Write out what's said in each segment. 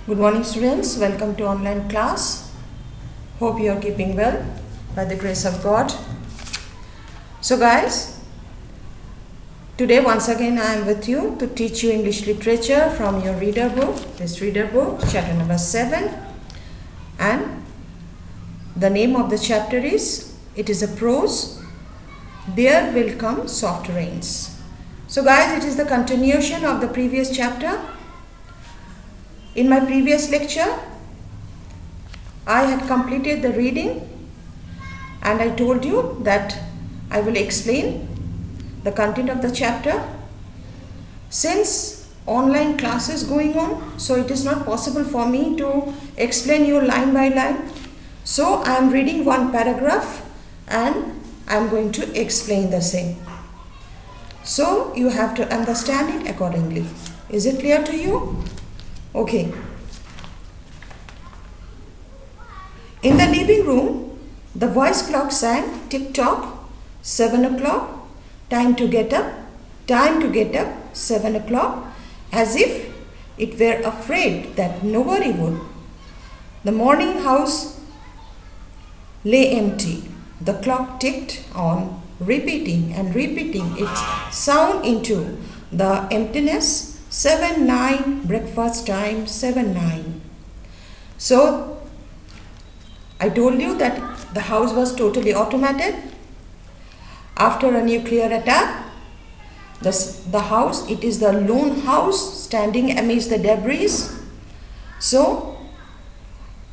Good morning students, welcome to online class. Hope you are keeping well by the grace of God. So guys, today once again I am with you to teach you English literature from your reader book, this reader book, chapter number 7. And the name of the chapter is, it is a prose, There Will Come Soft Rains. So guys, it is the continuation of the previous chapter. In my previous lecture, I had completed the reading and I told you that I will explain the content of the chapter. Since online class is going on, so it is not possible for me to explain you line by line. So I am reading one paragraph and I am going to explain the same. So you have to understand it accordingly. Is it clear to you? Okay. In the living room, the voice clock sang tick-tock, 7 o'clock, time to get up, 7 o'clock, as if it were afraid that nobody would. The morning house lay empty. The clock ticked on, repeating and repeating its sound into the emptiness. 7-9, breakfast time, 7-9. So, I told you that the house was totally automated. After a nuclear attack, the house, it is the lone house standing amidst the debris. So,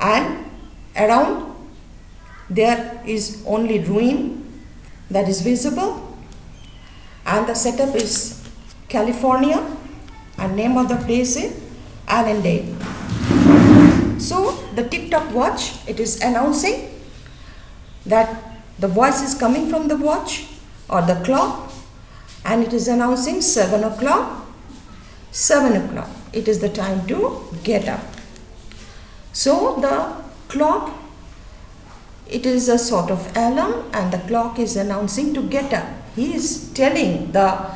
and around there is only ruin that is visible. And the setup is California. And name of the place is Allendale. So the tick-tock watch, it is announcing that the voice is coming from the watch or the clock, and it is announcing 7 o'clock. 7 o'clock, it is the time to get up. So the clock, it is a sort of alarm, and the clock is announcing to get up. He is telling the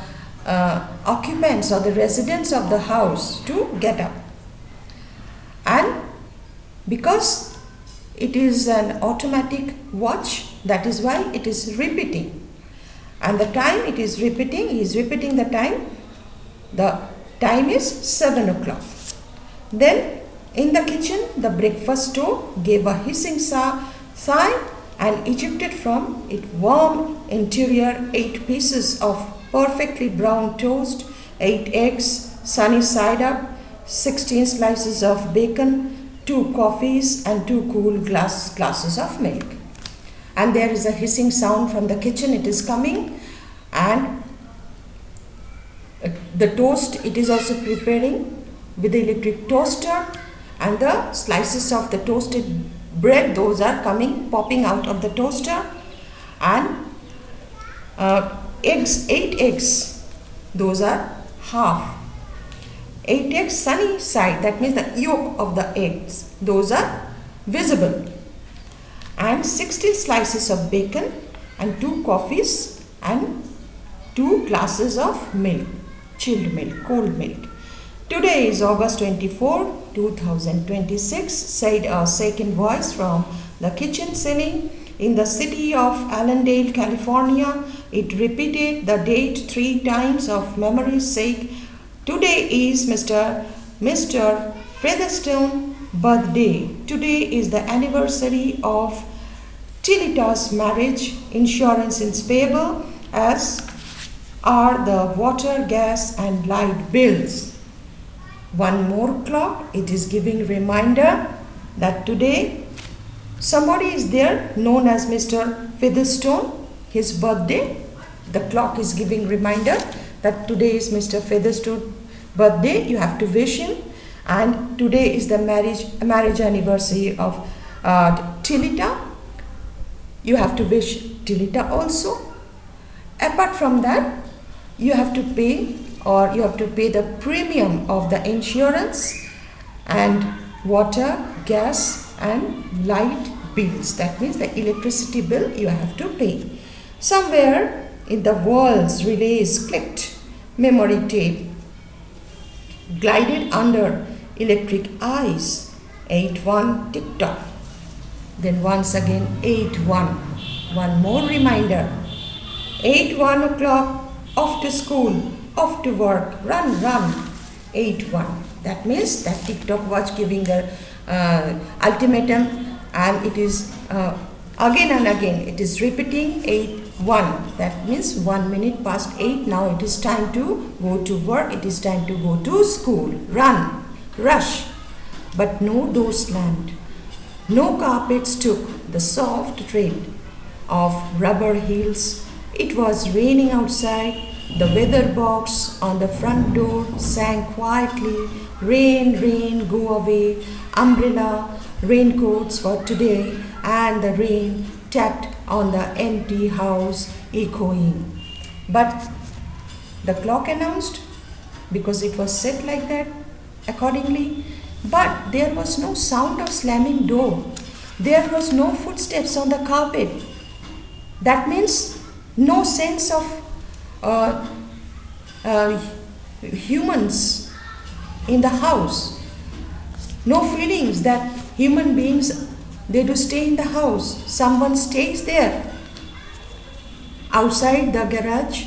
occupants or the residents of the house to get up. And because it is an automatic watch, that is why it is repeating. And the time it is repeating, he is repeating the time. The time is 7 o'clock. Then in the kitchen, the breakfast stove gave a hissing sigh and ejected from its warm interior 8 pieces of perfectly brown toast, 8 eggs, sunny side up, 16 slices of bacon, 2 coffees and 2 cool glasses of milk. And there is a hissing sound from the kitchen, it is coming, and the toast, it is also preparing with the electric toaster, and the slices of the toasted bread, those are popping out of the toaster, and eggs, 8 eggs, those are half. 8 eggs sunny side, that means the yolk of the eggs, those are visible. And 16 slices of bacon and 2 coffees and 2 glasses of milk, chilled milk, cold milk. Today is August 24, 2026, said a second voice from the kitchen ceiling. In the city of Allendale, California, it repeated the date 3 times of memory's sake. Today is Mr. Featherstone's birthday. Today is the anniversary of Tillita's marriage. Insurance is payable, as are the water, gas and light bills. One more clock, it is giving reminder that today somebody is there known as Mr. Featherstone, his birthday. The clock is giving reminder that today is Mr. Featherstone's birthday. You have to wish him. And today is the marriage anniversary of Tillita. You have to wish Tillita also. Apart from that, you have to pay the premium of the insurance and water, gas and light bills. That means the electricity bill you have to pay. Somewhere in the walls relays clicked, memory tape glided under electric eyes. 8.1 tick-tock. Then once again 8.1. One more reminder. 8.1 o'clock, off to school, off to work, run, run. 8.1. That means that tick-tock was giving the ultimatum, and it is again and again it is repeating 8.1. That means 1 minute past 8. Now it is time to go to work. It is time to go to school. Run, rush. But no door slammed. No carpets took the soft tread of rubber heels. It was raining outside. The weather box on the front door sang quietly, "Rain, rain, go away. Umbrella, raincoats for today." And the rain tapped on the empty house, echoing. But the clock announced, because it was set like that accordingly. But there was no sound of slamming door. There was no footsteps on the carpet. That means no sense of humans in the house. No feelings that human beings, they do stay in the house. Someone stays there. Outside the garage,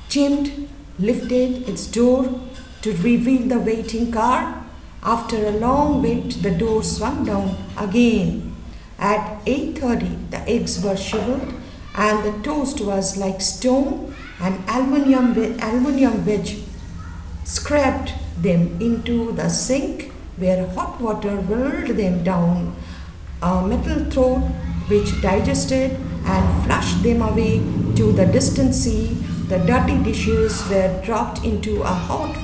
chimed, lifted its door to reveal the waiting car. After a long wait, the door swung down again. At 8:30, the eggs were shoveled, and the toast was like stone. An aluminium wedge scraped them into the sink, where hot water whirled them down a metal throat, which digested and flushed them away to the distant sea. The dirty dishes were dropped into a hot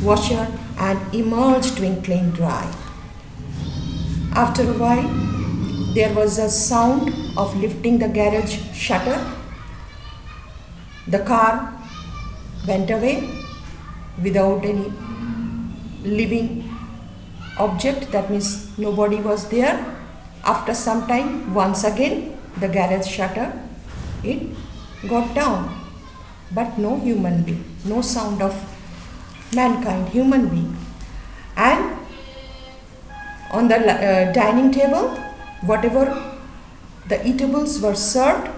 washer and emerged twinkling dry. After a while, there was a sound of lifting the garage shutter. The car went away without any living object. That means nobody was there. After some time, once again, the garage shutter, it got down. But no human being, no sound of mankind, human being. And on the dining table, whatever the eatables were served,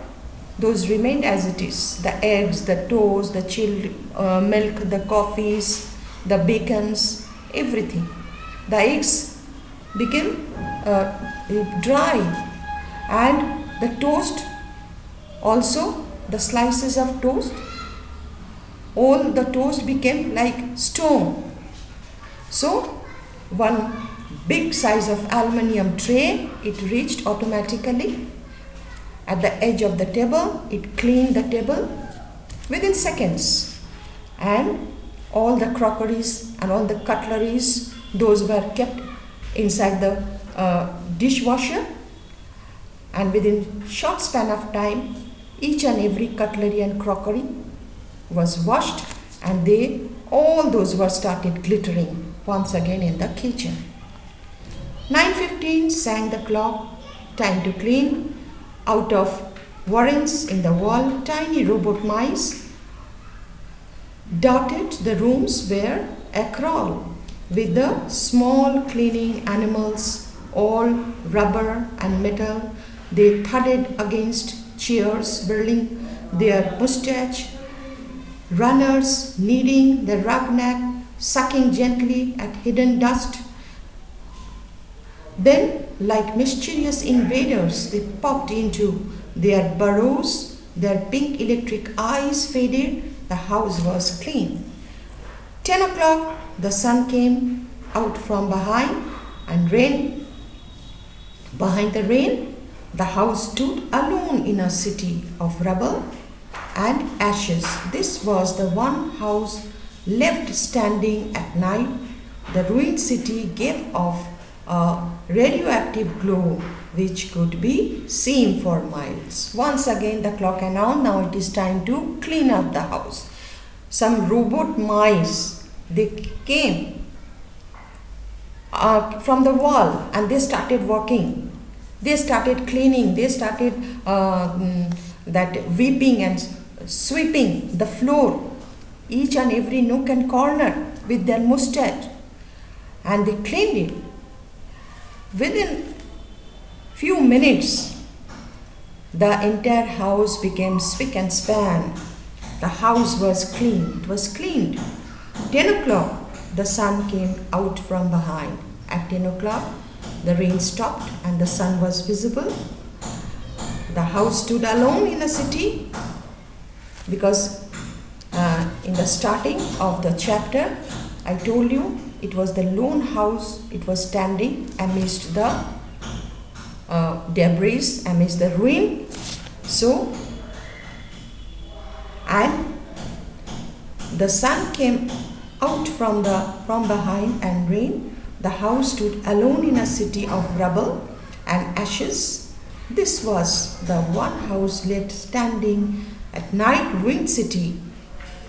those remained as it is. The eggs, the toast, the chilled milk, the coffees, the bacons, everything. The eggs became dry, and the toast also, the slices of toast, all the toast became like stone. So one big size of aluminium tray, it reached automatically at the edge of the table. It cleaned the table within seconds, and all the crockeries and all the cutleries, those were kept inside the dishwasher, and within short span of time, each and every cutlery and crockery was washed, and all those were started glittering once again in the kitchen. 9:15 sang the clock. Time to clean. Out of warrants in the wall, tiny robot mice dotted the rooms were a crawl with the small cleaning animals, all rubber and metal. They thudded against chairs, whirling their mustache, runners kneading the rug neck, sucking gently at hidden dust. Then, like mischievous invaders, they popped into their burrows. Their pink electric eyes faded. The house was clean. 10 o'clock, the sun came out from behind the rain, the house stood alone in a city of rubble and ashes. This was the one house left standing at night. The ruined city gave off a radioactive glow which could be seen for miles. Once again the clock announced, now it is time to clean up the house. Some robot mice, they came from the wall and they started walking. They started cleaning, they started weeping and sweeping the floor, each and every nook and corner. with their mustache, and they cleaned it. Within few minutes, the entire house became spick and span. The house was clean. It was cleaned. 10 o'clock, the sun came out from behind. At 10 o'clock, the rain stopped and the sun was visible. The house stood alone in the city because in the starting of the chapter, I told you it was the lone house. It was standing amidst the debris, amidst the ruin. So, and the sun came out from behind and rain. The house stood alone in a city of rubble and ashes. This was the one house left standing at night. Ruined city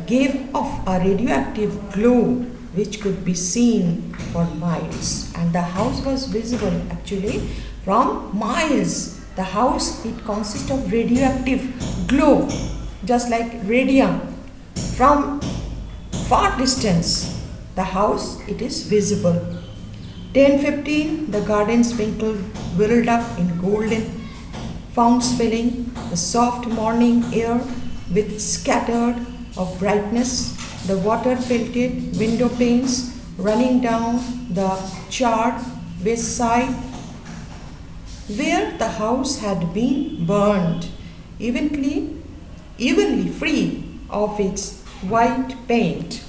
gave off a radioactive glow which could be seen for miles, and the house was visible actually from miles. The house, it consists of radioactive glow, just like radium. From far distance, the house, it is visible. 10:15, the garden sprinkled whirled up in golden founts, filling the soft morning air with scattered of brightness. The water pelted window panes running down the charred west side where the house had been burned, evenly free of its white paint.